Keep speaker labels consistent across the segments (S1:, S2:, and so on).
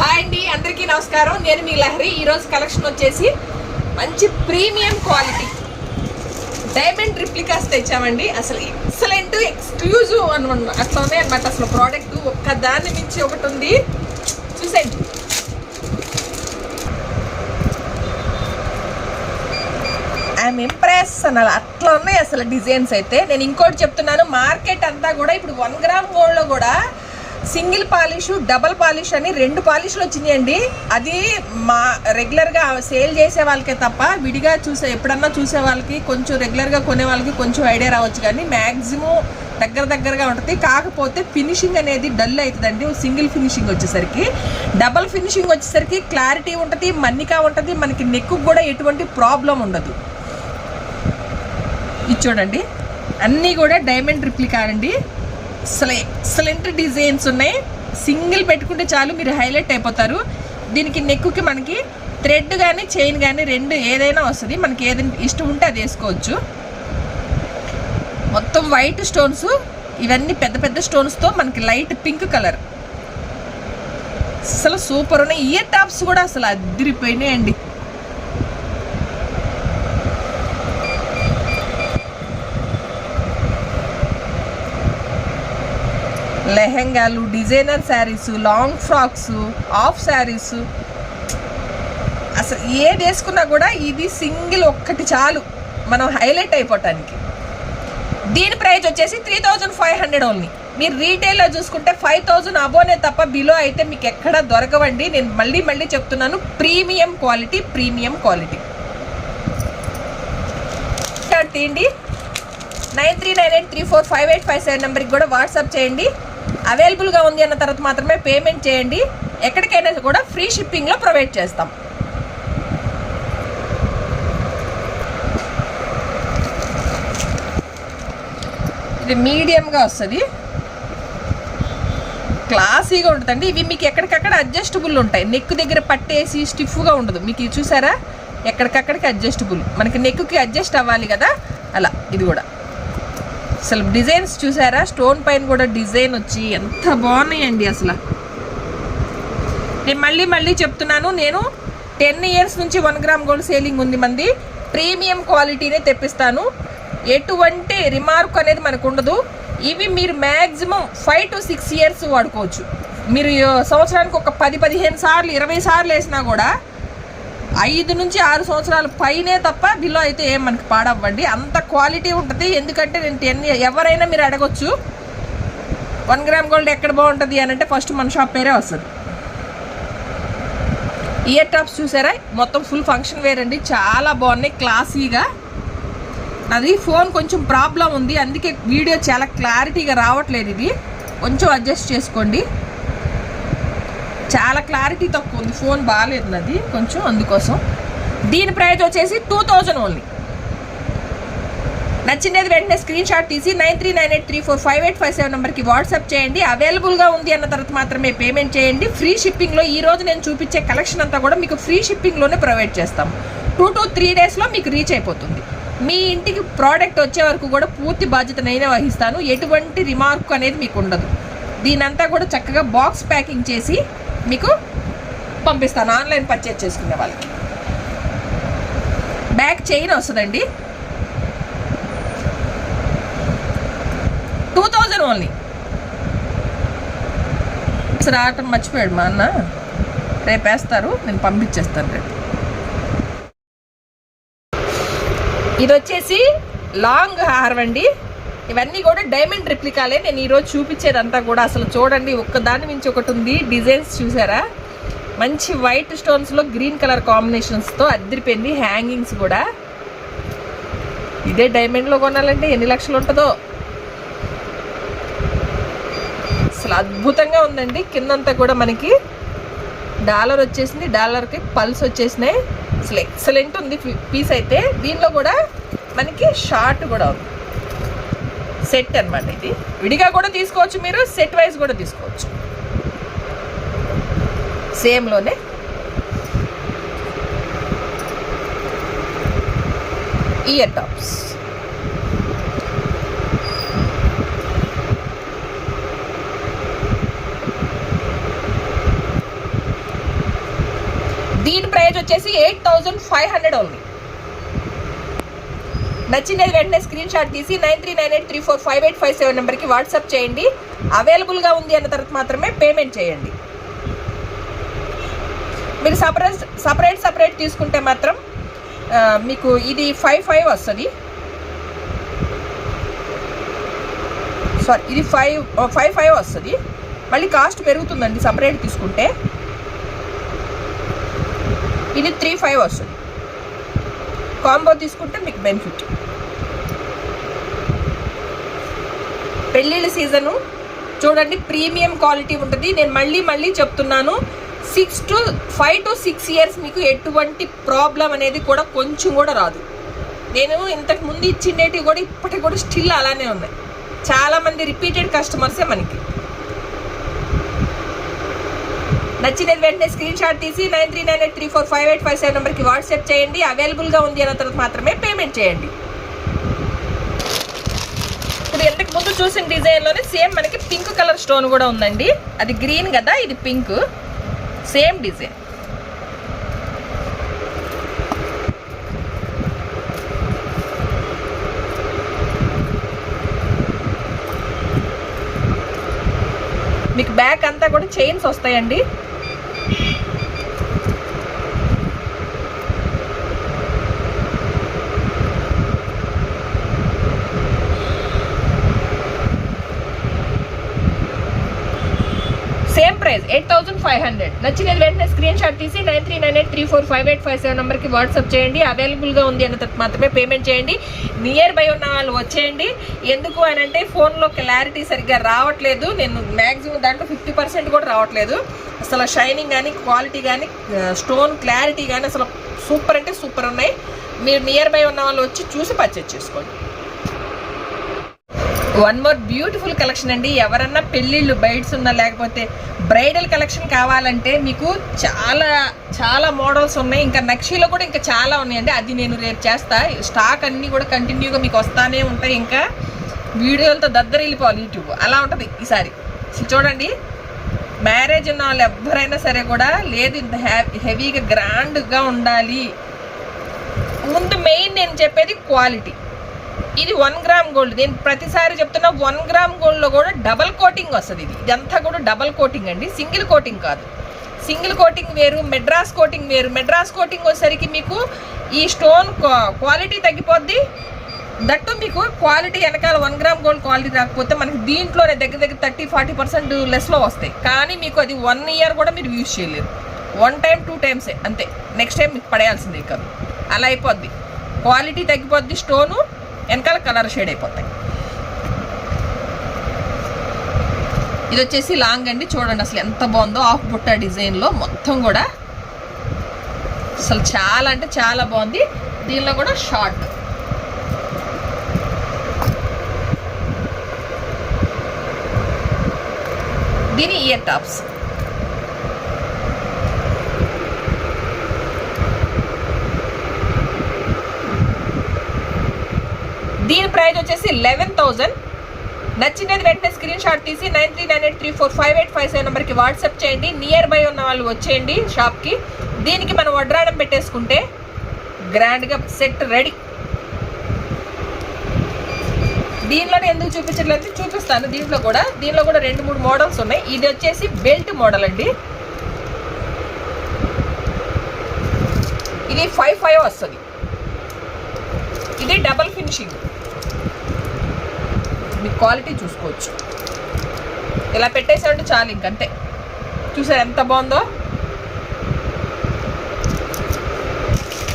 S1: Hi అండి, అందరికీ నమస్కారం. నేను మీ లహరి. ఈరోజు కలెక్షన్ వచ్చేసి మంచి ప్రీమియం క్వాలిటీ డైమండ్ రిప్లికాస్ తెచ్చామండి. అసలు ఎక్సలెంట్ ఎక్స్క్లూజివ్ అట్లా ఉన్నాయి అనమాట. అసలు ప్రోడక్ట్ ఒక్క దాన్ని మించి ఒకటి ఉంది. చూసేయండి. ఐఎమ్ ఇంప్రెస్ అనాలి, అట్లా ఉన్నాయి అసలు డిజైన్స్ అయితే. నేను ఇంకోటి చెప్తున్నాను, మార్కెట్ అంతా కూడా ఇప్పుడు 1 గ్రామ్ గోల్డ్లో కూడా సింగిల్ పాలిష్, డబల్ పాలిష్ అని 2 పాలిష్లు వచ్చినాయండి. అది మా రెగ్యులర్గా సేల్ చేసే వాళ్ళకే తప్ప విడిగా ఎప్పుడన్నా చూసే వాళ్ళకి, కొంచెం రెగ్యులర్గా కొనే వాళ్ళకి కొంచెం ఐడియా రావచ్చు. కానీ మ్యాక్సిమం దగ్గరగా ఉంటుంది. కాకపోతే ఫినిషింగ్ అనేది డల్ అవుతుందండి. సింగిల్ ఫినిషింగ్ వచ్చేసరికి, డబల్ ఫినిషింగ్ వచ్చేసరికి క్లారిటీ ఉంటుంది, మన్నికా ఉంటుంది, మనకి నెక్కు కూడా ఎటువంటి ప్రాబ్లం ఉండదు. ఇది చూడండి, అన్నీ కూడా డైమండ్ రిప్లికా అండి. అసలు ఎక్సలెంట్ డిజైన్స్ ఉన్నాయి. సింగిల్ పెట్టుకుంటే చాలు, మీరు హైలైట్ అయిపోతారు. దీనికి నెక్కుకి మనకి థ్రెడ్ కానీ చైన్ కానీ 2 ఏదైనా వస్తుంది. మనకి ఏదైనా ఇష్టం ఉంటే అది వేసుకోవచ్చు. మొత్తం వైట్ స్టోన్స్, ఇవన్నీ పెద్ద పెద్ద స్టోన్స్తో మనకి లైట్ పింక్ కలర్. అసలు సూపర్ ఉన్నాయి. ఇయర్ టాప్స్ కూడా అసలు అదిరిపోయినాయండి. లెహెంగాలు, designer saris, long frocks, half saris, అసలు ఏది వేసుకున్నా కూడా ఇది సింగిల్ ఒక్కటి చాలు మనం హైలైట్ అయిపోవటానికి. దీని ప్రైస్ వచ్చేసి 3500 ఓన్లీ. మీరు రీటైల్లో చూసుకుంటే 5000 అబోనే తప్ప బిలో అయితే మీకు ఎక్కడా దొరకవండి. నేను మళ్ళీ చెప్తున్నాను, ప్రీమియం క్వాలిటీ. తీయండి. 9398345857 నెంబర్కి కూడా వాట్సాప్ చేయండి. అవైలబుల్గా ఉంది అన్న తర్వాత మాత్రమే పేమెంట్ చేయండి. ఎక్కడికైనా కూడా ఫ్రీ షిప్పింగ్లో ప్రొవైడ్ చేస్తాం. ఇది మీడియంగా వస్తుంది, క్లాసీగా ఉంటుందండి. ఇవి మీకు ఎక్కడికక్కడ అడ్జస్టబుల్ ఉంటాయి. నెక్ దగ్గర పట్టేసి స్టిఫ్గా ఉండదు. మీకు ఇది చూసారా, ఎక్కడికక్కడికి అడ్జస్టబుల్. మనకి నెక్కి అడ్జస్ట్ అవ్వాలి కదా, అలా. ఇది కూడా అసలు డిజైన్స్ చూసారా, స్టోన్ పైన కూడా డిజైన్ వచ్చి ఎంత బాగున్నాయండి. అసలు నేను మళ్ళీ చెప్తున్నాను, నేను 10 ఇయర్స్ నుంచి 1 గ్రామ్ గోల్డ్ సేలింగ్ ఉంది మంది. ప్రీమియం క్వాలిటీనే తెప్పిస్తాను. ఎటువంటి రిమార్క్ అనేది మనకు ఉండదు. ఇవి మీరు మ్యాక్సిమం 5 to 6 ఇయర్స్ వాడుకోవచ్చు. మీరు సంవత్సరానికి ఒక 10-15 సార్లు 20 సార్లు వేసినా కూడా 5 నుంచి 6 సంవత్సరాల పైనే తప్ప బిలో అయితే ఏం మనకి పాడవ్వండి. అంత క్వాలిటీ ఉంటుంది. ఎందుకంటే నేను ఎవరైనా మీరు అడగొచ్చు 1 గ్రామ్ గోల్డ్ ఎక్కడ బాగుంటుంది అని అంటే ఫస్ట్ మన షాప్ పేరే వస్తుంది. ఇయర్ టాప్స్ చూసారా, మొత్తం ఫుల్ ఫంక్షన్ వేర్ అండి. చాలా బాగున్నాయి, క్లాసీగా. అది ఫోన్ కొంచెం ప్రాబ్లం ఉంది, అందుకే వీడియో చాలా క్లారిటీగా రావట్లేదు. ఇది కొంచెం అడ్జస్ట్ చేసుకోండి. చాలా క్లారిటీ తక్కువ ఉంది, ఫోన్ బాగాలేదు అది కొంచెం, అందుకోసం. దీని ప్రైస్ వచ్చేసి 2000 ఓన్లీ. నచ్చినది వెంటనే స్క్రీన్ షాట్ తీసి 9398345857 నెంబర్కి వాట్సాప్ చేయండి. అవైలబుల్గా ఉంది అన్న తర్వాత మాత్రమే పేమెంట్ చేయండి. ఫ్రీ షిప్పింగ్లో ఈరోజు నేను చూపించే కలెక్షన్ అంతా కూడా మీకు ఫ్రీ షిప్పింగ్లోనే ప్రొవైడ్ చేస్తాం. 2 to 3 డేస్లో మీకు రీచ్ అయిపోతుంది. మీ ఇంటికి ప్రోడక్ట్ వచ్చే వరకు కూడా పూర్తి బాధ్యత నేనే వహిస్తాను. ఎటువంటి రిమార్క్ అనేది మీకు ఉండదు. దీనంతా కూడా చక్కగా బాక్స్ ప్యాకింగ్ చేసి మీకు పంపిస్తాను ఆన్లైన్ పర్చేజ్ చేసుకునే వాళ్ళకి. బ్యాక్ చైన్ వస్తుందండి. 2000 ఓన్లీ. అసలు ఆటం మర్చిపోయాడు మా అన్న, రేపు వేస్తారు, నేను పంపించేస్తాను రేపు. ఇది వచ్చేసి లాంగ్ హారం అండి. ఇవన్నీ కూడా డైమండ్ రిప్లికాలే. నేను ఈరోజు చూపించేదంతా కూడా అసలు చూడండి, ఒక్కదాని మించి ఒకటి ఉంది. డిజైన్స్ చూసారా, మంచి వైట్ స్టోన్స్లో గ్రీన్ కలర్ కాంబినేషన్స్తో అద్దరిపోయింది. హ్యాంగింగ్స్ కూడా ఇదే డైమండ్లో కొనాలంటే ఎన్ని లక్షలు ఉంటుందో. అసలు అద్భుతంగా ఉందండి. కిందంతా కూడా మనకి డాలర్ వచ్చేసింది, డాలర్కి పల్స్ వచ్చేసినాయి. అసలు ఎక్సలెంట్ ఉంది పీస్ అయితే. దీనిలో కూడా మనకి షార్ట్ కూడా ఉంది, సెట్ అనమాట. ఇది విడిగా కూడా తీసుకోవచ్చు, మీరు సెట్ వైజ్ కూడా తీసుకోవచ్చు. సేమ్లోనే ఇయర్ టాప్స్. ప్రైస్ వచ్చేసి 8500 ఓన్లీ. నచ్చినది వెంటనే స్క్రీన్ షాట్ తీసి 9398345857 నెంబర్కి వాట్సాప్ చేయండి. అవైలబుల్గా ఉంది అన్న తర్వాత మాత్రమే పేమెంట్ చేయండి. మీరు సపరేట్ తీసుకుంటే మాత్రం మీకు ఇది 55 వస్తుంది. సారీ, ఇది 55 వస్తుంది. మళ్ళీ కాస్ట్ పెరుగుతుందండి సపరేట్ తీసుకుంటే. ఇది 35 వస్తుంది. కాంబో తీసుకుంటే మీకు బెనిఫిట్. పెళ్ళిళ్ళ సీజను చూడండి, ప్రీమియం క్వాలిటీ ఉంటుంది. నేను మళ్ళీ చెప్తున్నాను, 5 to 6 ఇయర్స్ మీకు ఎటువంటి ప్రాబ్లం అనేది కూడా కొంచెం కూడా రాదు. నేను ఇంతకు ముందు ఇచ్చిండేటివి కూడా ఇప్పటికి కూడా స్టిల్ అలానే ఉన్నాయి. చాలామంది రిపీటెడ్ కస్టమర్సే మనకి. నచ్చినది వెంటనే స్క్రీన్ షాట్ తీసి 9398345857 నెంబర్కి వాట్సాప్ చేయండి. అవైలబుల్గా ఉంది అన్న తర్వాత మాత్రమే పేమెంట్ చేయండి. ఇప్పుడు ఇంతకు ముందు చూసిన డిజైన్లోనే సేమ్ మనకి పింక్ కలర్ స్టోన్ కూడా ఉందండి. అది గ్రీన్ కదా, ఇది పింక్, సేమ్ డిజైన్. మీకు బ్యాక్ అంతా కూడా చైన్స్ వస్తాయండి. Same price 8500. నచ్చినది వెంటనే స్క్రీన్ షాట్ తీసి 9398345857 నెంబర్కి వాట్సాప్ చేయండి. అవైలబుల్గా ఉంది అన్న తర్వాత మాత్రమే పేమెంట్ చేయండి. నియర్ బై ఉన్న వాళ్ళు వచ్చేయండి. ఎందుకు అని అంటే ఫోన్లో క్లారిటీ సరిగ్గా రావట్లేదు. నేను మ్యాక్సిమం దాంట్లో 50% కూడా రావట్లేదు. అసలు షైనింగ్ కానీ, క్వాలిటీ కానీ, స్టోన్ క్లారిటీ కానీ అసలు సూపర్ అంటే సూపర్ ఉన్నాయి. మీరు నియర్ బై ఉన్న వాళ్ళు వచ్చి చూసి పర్చేజ్ చేసుకోండి. వన్ మోర్ బ్యూటిఫుల్ కలెక్షన్ అండి. ఎవరన్నా పెళ్ళిళ్ళు, బైట్స్ ఉన్నా లేకపోతే బ్రైడల్ కలెక్షన్ కావాలంటే మీకు చాలా మోడల్స్ ఉన్నాయి. ఇంకా నక్షీలో కూడా ఇంకా చాలా ఉన్నాయండి. అది నేను రేపు చేస్తా. స్టాక్ అన్నీ కూడా కంటిన్యూగా మీకు వస్తానే ఉంటాయి. ఇంకా వీడియోలతో దద్దరిల్లిపోవాలి యూట్యూబ్, అలా ఉంటుంది ఈసారి. చూడండి, మ్యారేజ్ ఉన్న వాళ్ళు ఎవరైనా సరే కూడా లేదు ఇంత హెవీగా గ్రాండ్గా ఉండాలి. ముందు మెయిన్ నేను చెప్పేది క్వాలిటీ. ఇది 1 గ్రామ్ గోల్డ్. నేను ప్రతిసారి చెప్తున్నా 1 గ్రామ్ గోల్డ్లో కూడా డబల్ కోటింగ్ వస్తుంది. ఇదంతా కూడా డబల్ కోటింగ్ అండి, సింగిల్ కోటింగ్ కాదు. సింగిల్ కోటింగ్ వేరు, మెడ్రాస్ కోటింగ్ వేరు. మెడ్రాస్ కోటింగ్ వచ్చేసరికి మీకు ఈ స్టోన్ క్వాలిటీ తగ్గిపోద్ది. దట్టు మీకు క్వాలిటీ వెనకాల 1 గ్రామ్ గోల్డ్ క్వాలిటీ రాకపోతే మనకి దీంట్లోనే దగ్గర 30-40% లెస్లో వస్తాయి. కానీ మీకు అది 1 ఇయర్ కూడా మీరు యూజ్ చేయలేరు. 1 టైం 2 టైమ్సే అంతే. నెక్స్ట్ టైం మీకు పడేయాల్సిందే కాదు. అలా అయిపోద్ది. క్వాలిటీ తగ్గిపోద్ది, స్టోను వెనకాల కలర్ షేడ్ అయిపోతాయి. ఇది వచ్చేసి లాంగ్ అండి. చూడండి అసలు ఎంత బాగుందో, ఆఫ్ బుట్ట డిజైన్లో మొత్తం కూడా అసలు చాలా అంటే చాలా బాగుంది. దీనిలో కూడా షార్ట్. దీని ఇయర్ టాప్స్. దీని ప్రైస్ వచ్చేసి 11000. నచ్చినది వెంటనే స్క్రీన్ షాట్ తీసి 9398345857 నెంబర్కి వాట్సాప్ చేయండి. నియర్ బై ఉన్న వాళ్ళు వచ్చేయండి షాప్కి. దీనికి మనం వడ్రాడం పెట్టేసుకుంటే గ్రాండ్గా సెట్ రెడీ. దీనిలోనే ఎందుకు చూపించట్లేదు చూపిస్తాను. దీంట్లో కూడా 2-3 మోడల్స్ ఉన్నాయి. ఇది వచ్చేసి బెల్ట్ మోడల్ అండి. ఇది 55 వస్తుంది. ఇది డబల్ ఫినిషింగ్. మీ క్వాలిటీ చూసుకోవచ్చు. ఇలా పెట్టేసాడు చాలు, ఇంకంతే. చూసారు ఎంత బాగుందో.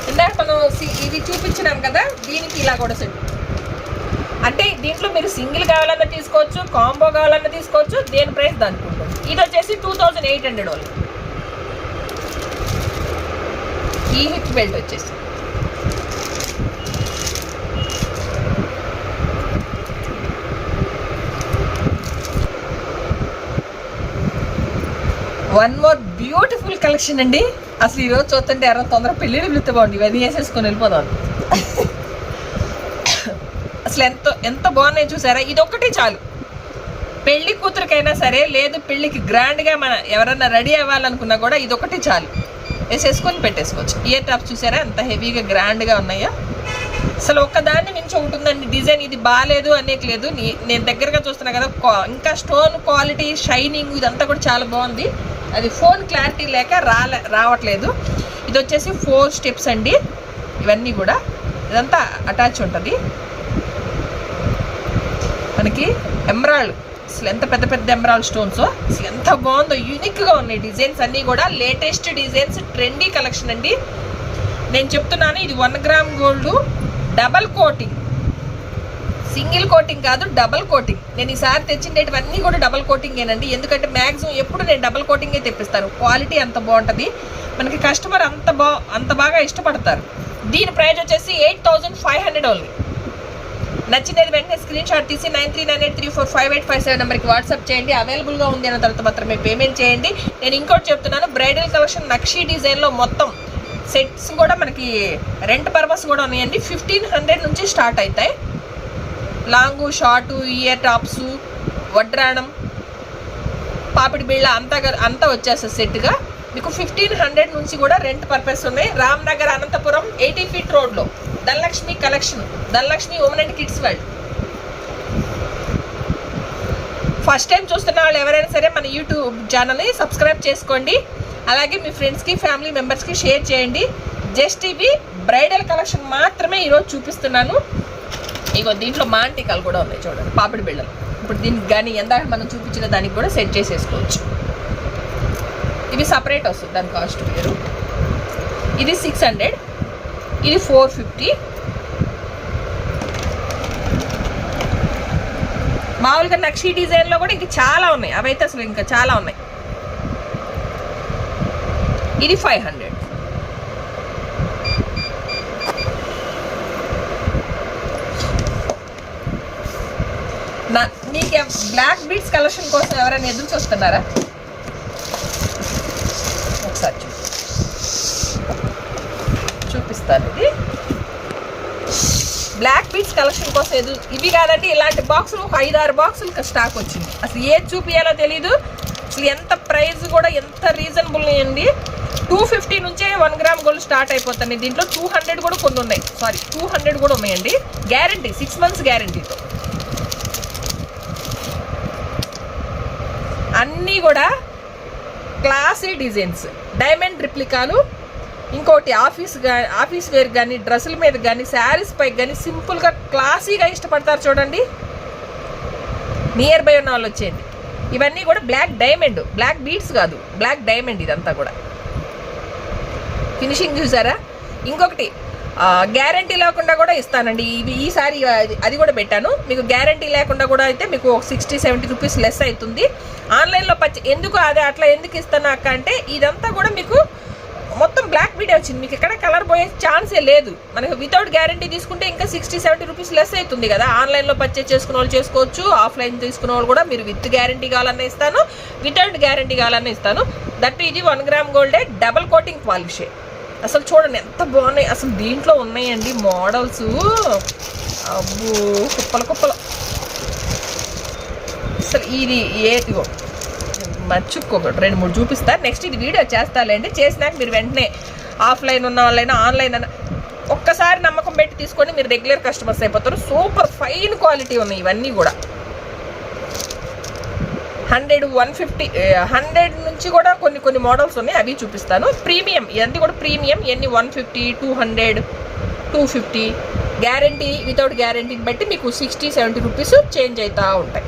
S1: ఇందాక మనం ఇది చూపించినాం కదా, దీనికి ఇలా కూడా సెట్. అంటే దీంట్లో మీరు సింగిల్ కావాలన్నా తీసుకోవచ్చు, కాంబో కావాలన్నా తీసుకోవచ్చు. దేని ప్రైస్ దానికి ఉంటుంది. ఇది వచ్చేసి 2800 ఓన్లీ. ఈ హిప్ బెల్ట్ వచ్చేసి వన్ మోర్ బ్యూటిఫుల్ కలెక్షన్ అండి. అసలు ఈరోజు చూస్తుంటే ఎవరో తొందరగా పెళ్ళిళ్ళు పిలుస్తే బాగుంది. ఇవన్నీ వేసేసుకొని వెళ్ళిపోదాం. అసలు ఎంత బాగున్నాయి చూసారా. ఇది ఒక్కటి చాలు. పెళ్లి కూతురికైనా సరే, లేదు పెళ్ళికి గ్రాండ్గా మన ఎవరన్నా రెడీ అవ్వాలనుకున్నా కూడా ఇది ఒకటి చాలు. వేసేసుకొని పెట్టేసుకోవచ్చు. ఇయర్ టాప్స్ చూసారా ఎంత హెవీగా గ్రాండ్గా ఉన్నాయో. అసలు ఒక్కదాన్ని మించి ఒకటి ఉందండి డిజైన్. ఇది బాగాలేదు అనేకలేదు, నేను దగ్గరగా చూస్తున్నా కదా. ఇంకా స్టోన్ క్వాలిటీ, షైనింగ్ ఇదంతా కూడా చాలా బాగుంది. అది ఫోన్ క్లారిటీ లేక రావట్లేదు. ఇది వచ్చేసి 4 స్టెప్స్ అండి. ఇవన్నీ కూడా ఇదంతా అటాచ్ ఉంటుంది. మనకి ఎమరాల్డ్, అసలు ఎంత పెద్ద పెద్ద ఎమరాల్డ్ స్టోన్స్, అసలు ఎంత బాగుందో. యూనిక్గా ఉన్నాయి డిజైన్స్ అన్నీ కూడా. లేటెస్ట్ డిజైన్స్, ట్రెండీ కలెక్షన్ అండి. నేను చెప్తున్నాను ఇది 1 gram gold double coating, single coating కాదు, డబల్ కోటింగ్. నేను ఈసారి తెచ్చిండేటివన్నీ కూడా డబల్ కోటింగేనండి. ఎందుకంటే మ్యాక్సిమం ఎప్పుడు నేను డబల్ కోటింగే తెప్పిస్తాను. క్వాలిటీ అంత బాగుంటుంది, మనకి కస్టమర్ అంత బాగా ఇష్టపడతారు. దీని ప్రైస్ వచ్చేసి 8500 ఓన్లీ. నచ్చినది వెంటనే స్క్రీన్ షాట్ తీసి 9398345857 నెంబర్కి వాట్సాప్ చేయండి. అవైలబుల్గా ఉంది అన్న తర్వాత మాత్రమే పేమెంట్ చేయండి. నేను ఇంకోటి చెప్తున్నాను, బ్రైడల్ కలెక్షన్ నక్షీ డిజైన్లో మొత్తం సెట్స్ కూడా మనకి రెంట్ పర్పస్ కూడా ఉన్నాయండి. 1500 నుంచి స్టార్ట్ అవుతాయి. లాంగు, షార్టు, ఇయర్ టాప్స్, వడ్రాణం, పాపిడి బిళ్ళ అంతా వచ్చేస్తుంది సెట్గా. మీకు 1500 నుంచి కూడా రెంట్ పర్పస్ ఉన్నాయి. రామ్నగర్ అనంతపురం 80 ఫీట్ రోడ్లో Dhanalakshmi collection, Dhanalakshmi women and kids world. First time చూస్తున్న వాళ్ళు ఎవరైనా సరే మన యూట్యూబ్ ఛానల్ని సబ్స్క్రైబ్ చేసుకోండి. అలాగే మీ ఫ్రెండ్స్కి, ఫ్యామిలీ మెంబర్స్కి షేర్ చేయండి. జస్ట్ ఇవి బ్రైడల్ కలెక్షన్ మాత్రమే ఈరోజు చూపిస్తున్నాను. ఇగో దీంట్లో మాంటికాలు కూడా ఉన్నాయి చూడండి, పాపిడి బిళ్ళలు. ఇప్పుడు దీనికి కానీ ఎందాక మనం చూపించిన దానికి కూడా సెట్ చేసేసుకోవచ్చు. ఇవి సపరేట్ వస్తుంది, దాని కాస్ట్ వేరు. ఇది 600, ఇది 450. మామూలుగా నక్షీ డిజైన్లో కూడా ఇంక చాలా ఉన్నాయి, అవైతే అసలు ఇంకా చాలా ఉన్నాయి. ఇది 500. మీకు బ్లాక్ బీడ్స్ కలెక్షన్ కోసం ఎవరైనా ఎదురు చూస్తున్నారా? ఒకసారి చూపిస్తాను. ఇది బ్లాక్ బీడ్స్ కలెక్షన్ కోసం ఇవి కాదండి, ఇలాంటి బాక్సులు ఒక 5-6 బాక్సులు స్టాక్ వచ్చింది. అసలు ఏది చూపించాలో తెలీదు. అసలు ఎంత ప్రైస్ కూడా ఎంత రీజనబుల్ అండి. 250 నుంచే 1 గ్రామ్ గోల్డ్ స్టార్ట్ అయిపోతుంది. దీంట్లో 200 కూడా కొన్ని ఉన్నాయి, 200 కూడా ఉన్నాయండి. Guarantee 6 months గ్యారంటీతో. అన్నీ కూడా క్లాసీ డిజైన్స్, డైమండ్ రిప్లికాలు. ఇంకోటి ఆఫీస్ వేర్ కానీ, డ్రెస్సుల మీద కానీ, శారీస్ పై కానీ సింపుల్గా క్లాసీగా ఇష్టపడతారు చూడండి. నియర్ బై ఉన్న వాళ్ళు వచ్చేయండి. ఇవన్నీ కూడా బ్లాక్ డైమండ్, బ్లాక్ బీడ్స్ కాదు, బ్లాక్ డైమండ్. ఇదంతా కూడా ఫినిషింగ్ చూసారా. ఇంకొకటి గ్యారంటీ లేకుండా కూడా ఇస్తానండి. ఈసారి అది కూడా పెట్టాను. మీకు గ్యారంటీ లేకుండా కూడా అయితే మీకు 60-70 రూపీస్ లెస్ అవుతుంది. ఆన్లైన్లో ఎందుకు అట్లా ఎందుకు ఇస్తాను అక్క అంటే, ఇదంతా కూడా మీకు మొత్తం బ్లాక్ బీడే వచ్చింది. మీకు ఎక్కడ కలర్ పోయే ఛాన్సే లేదు. మనకు వితౌట్ గ్యారంటీ తీసుకుంటే ఇంకా 60-70 రూపీస్ లెస్ అవుతుంది కదా. ఆన్లైన్లో పర్చేస్ చేసుకునే వాళ్ళు చేసుకోవచ్చు, ఆఫ్లైన్ తీసుకునే వాళ్ళు కూడా. మీరు విత్ గ్యారంటీ కావాలన్నా ఇస్తాను, వితౌట్ గ్యారంటీ కావాలన్నా ఇస్తాను. దట్ ఇది 1 గ్రామ్ గోల్డే, డబల్ కోటింగ్ పాలిషే. అసలు చూడండి ఎంత బాగున్నాయి. అసలు దీంట్లో ఉన్నాయండి మోడల్స్, అబ్బో కుప్పలు. అసలు ఇది ఏదిగో మర్చిపోకూడదు, 2-3 చూపిస్తా. నెక్స్ట్ ఇది వీడియో చేస్తాలేండి. చేసినాక మీరు వెంటనే ఆఫ్లైన్ ఉన్న వాళ్ళైనా ఆన్లైన్ అయినా ఒక్కసారి నమ్మకం పెట్టి తీసుకొని మీరు రెగ్యులర్ కస్టమర్స్ అయిపోతారు. సూపర్ ఫైన్ క్వాలిటీ ఉన్నాయి ఇవన్నీ కూడా. 100 నుంచి కూడా కొన్ని మోడల్స్ ఉన్నాయి, అవి చూపిస్తాను. ప్రీమియం ఇవన్నీ కూడా ప్రీమియం. ఇవన్నీ 150, 200, 250. గ్యారంటీ వితౌట్ గ్యారంటీని బట్టి మీకు 60-70 రూపీస్ చేంజ్ అవుతూ ఉంటాయి.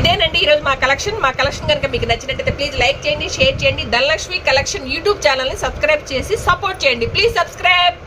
S1: ఇదేనండి ఈరోజు మా కలెక్షన్ కనుక మీకు నచ్చినట్టయితే ప్లీజ్ లైక్ చేయండి, షేర్ చేయండి. ధనలక్ష్మి కలెక్షన్ యూట్యూబ్ ఛానల్ని సబ్స్క్రైబ్ చేసి సపోర్ట్ చేయండి. Please subscribe.